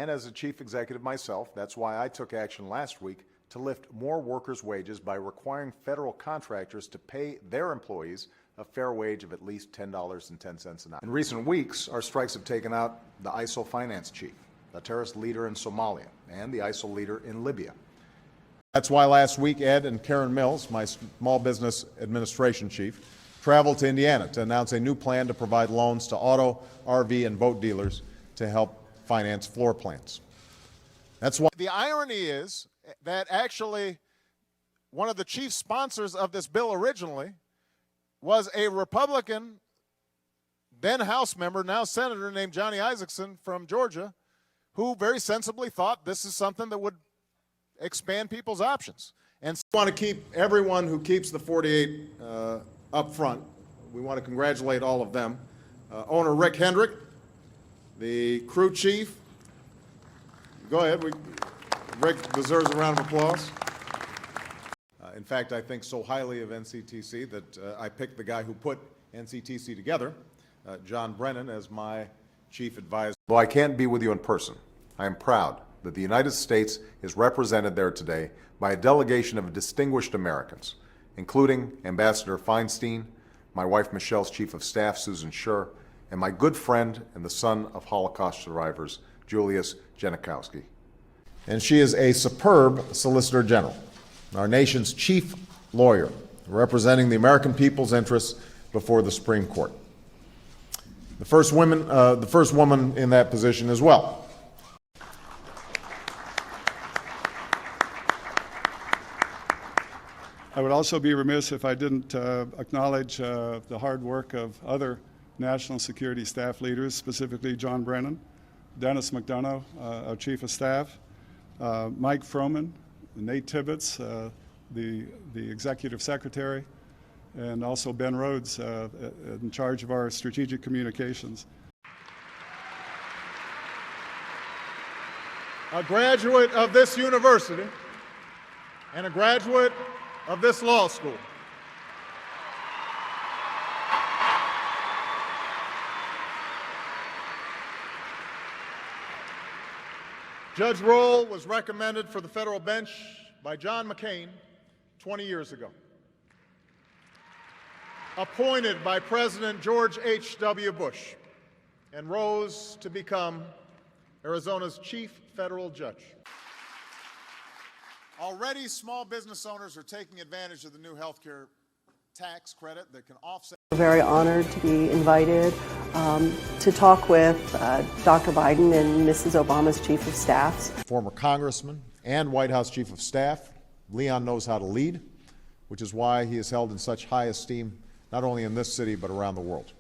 And as a chief executive myself, that's why I took action last week to lift more workers' wages by requiring federal contractors to pay their employees a fair wage of at least $10.10 an hour. In recent weeks, our strikes have taken out the ISIL finance chief, the terrorist leader in Somalia, and the ISIL leader in Libya. That's why last week Ed and Karen Mills, my small business administration chief, traveled to Indiana to announce a new plan to provide loans to auto, RV, and boat dealers to help finance floor plans. That's why the irony is that actually one of the chief sponsors of this bill originally was a Republican, then House member, now Senator, named Johnny Isakson from Georgia, who very sensibly thought this is something that would expand people's options. And so we want to keep everyone who keeps the 48 up front. We want to congratulate all of them. Owner Rick Hendrick, the crew chief. Go ahead. Rick deserves a round of applause. In fact, I think so highly of NCTC that I picked the guy who put NCTC together, John Brennan, as my chief advisor. Though I can't be with you in person, I am proud that the United States is represented there today by a delegation of distinguished Americans, including Ambassador Feinstein, my wife Michelle's chief of staff, Susan Schur, and my good friend and the son of Holocaust survivors, Julius Janikowski. And she is a superb Solicitor General, our nation's chief lawyer, representing the American people's interests before the Supreme Court. The first woman in that position as well. I would also be remiss if I didn't acknowledge the hard work of other national security staff leaders, specifically John Brennan, Dennis McDonough, our Chief of Staff, Mike Froman, Nate Tibbetts, the Executive Secretary, and also Ben Rhodes in charge of our strategic communications. A graduate of this university and a graduate of this law school. Judge Roll was recommended for the federal bench by John McCain 20 years ago. Appointed by President George H.W. Bush, and rose to become Arizona's chief federal judge. Already, small business owners are taking advantage of the new health care tax credit that can offset. We're very honored to be invited to talk with Dr. Biden and Mrs. Obama's chief of staffs. Former congressman and White House chief of staff, Leon knows how to lead, which is why he is held in such high esteem, not only in this city, but around the world.